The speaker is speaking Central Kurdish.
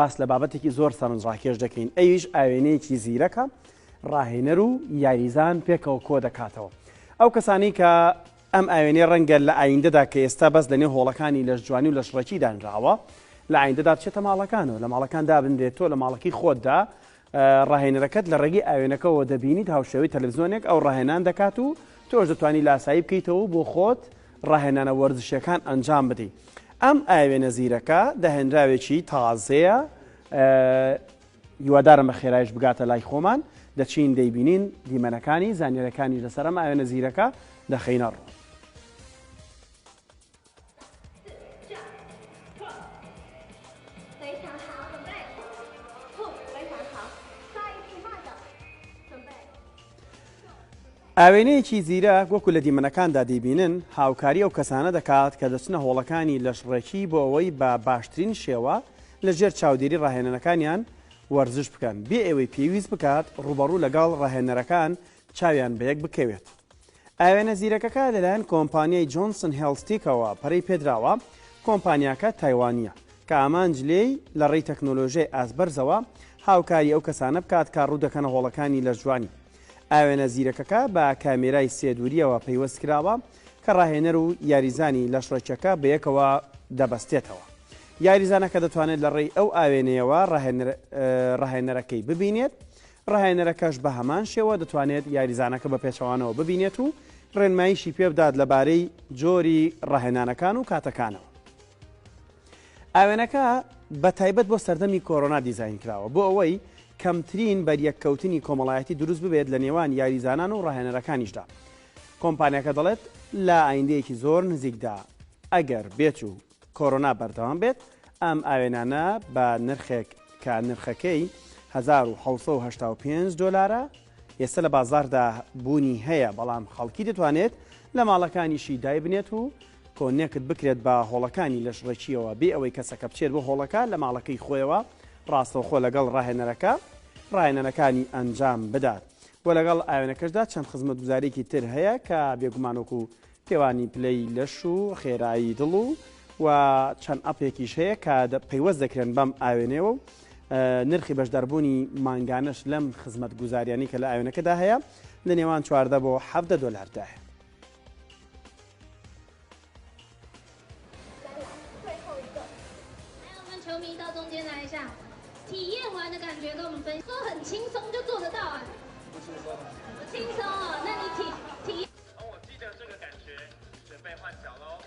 باس لە بابەتێکی زۆر سەرنجڕاکێش دەکەین ئەویش ئاوێنەیەکی زیرەکە ڕاهێنەر و یاریزان پێکەوە کۆ دەکاتەوە ئەو کەسانی کە ئەم ئاوێنەی ڕەنگە لە ئایندەدا کە ئێستا بەس لەنێو هۆڵەکانی لەش جوانی و لە شڕەکی دانراوە لە ئایندەدا بچێتە ماڵەکانەوە لە ماڵەکاندا بندێتەوە لە ماڵەکەی خۆتدا ڕاهێنەرەکەت لە ڕێگەی ئاوێنەکەەوە دەبینیت هاوشێوەی تەلەڤیزۆنێک ئەو ڕاهێنان دەکات و تۆش دەتوانی لاسایی بکەیتەوە بۆ خۆت ڕاهێنانە وەرزشەکان ئەنجام بدەیت ئەم ئاوێنە زیرەکە داهێنراوێکی تازەیە هیوادارم بە خێرایش بگاتە لای خۆمان دەچین دەیبینین دیمەنەکانی زانیاریەکانی لەسەر ئەم ئاوێنە زیرەکە دەخەینە ڕوو ئاوێنەیەکی زیرە وەکو لە دیمەنەکاندا دەیبینن هاوکاری ئەو کەسانە دەکات کە دەچنە هۆڵەکانی لەشڕێکی بۆ ئەوەی بە باشترین شێوە لەژێر چاودێری ڕاهێنەرەکانیان وەرزش بکەن بێ ئەوەی پێویست بکات ڕوبەڕوو لەگەڵ ڕاهێنەرەکان چاویان بەیەک بکەوێت. ئاوێنە زیرەکەکە لەلایەن کۆمپانیای جۆنسن هێڵستیکەوە پەرەی پێدراوە کۆمپانیاکە تایوانیە کە ئامانجلەی لە ڕێی تەکنۆلۆژیای ئاسبەرزەوە هاوکاری ئەو کەسانە بکات کە ڕوو دەکەنە هۆڵەکانی لەشجوانی. ئاوێنە زیرەکەکە بە کامێرای سێدووریەوە پەیوەست کراوە کە ڕاهێنەر و یاریزانی لەشڕێکەکە بەیەکەوە دەبەستێتەوە. یاریزانەکە دەتوانێت لە ڕێی ئەو ئاوێنەیەوە ڕاهێنەرەکەی ببینێت ڕاهێنەرەکەش بە هەمان شێوە دەتوانێت یاریزانەکە بە پێچەوانەوە ببینێت و ڕێنماییشی پێ بدات لەبارەی جۆری ڕاهێنانەکان و کاتەکانەوە. ئاوێنەکە بە تایبەت بۆ سەردەمی کۆڕۆنا دیزاین کراوە بۆ ئەوەی کەمترین بەریەککەوتنی کۆمەڵایەتی دروست ببێت لە نێوان یاریزانان و ڕاهێنەرەکانیشدا. کۆمپانیاکە دەڵێت لە ئایندەیەکی زۆر نزیکدا ئەگەر بێت و کۆڕۆنا بەردەوام بێت ئەم ئاوێنانە بە نرخێک کە نرخەکەی 1785 دۆلارە ئێستا لە بازاردا بوونی هەیە بەڵام خەڵکی دەتوانێت لە ماڵەکانیشی دای بنێت و کۆنێکت بکرێت بە هۆڵەکانی لەشڕێکیەوە بێ ئەوەی کەسەکە بچێت بۆ هۆڵەکە لە ماڵەکەی خۆیەوە ڕاستەوخۆ لەگەڵ ڕاهێنەرەکانی ئەنجام بدات بۆ لەگەڵ ئاوێنەکەشدا چەند خزمەتگوزارێکی تر هەیە کە بێگومانوەکو پێوانی پلەی لەش و خێرایی دڵ و چەند ئەپێکیش هەیە کە پەیوەست دەکرێن بەم ئاوێنەوە و نرخی بەشداربوونی مانگانەش لەم خزمەتگوزاریانی کە لە ئاوێنەکەدا هەیە لە نێوان 14 بۆ 17 دۆلاردایە.体验完的感觉跟我们分享，说很轻松就做得到啊？不轻松，不轻松哦。那你体验？我记得这个感觉，准备换脚喽。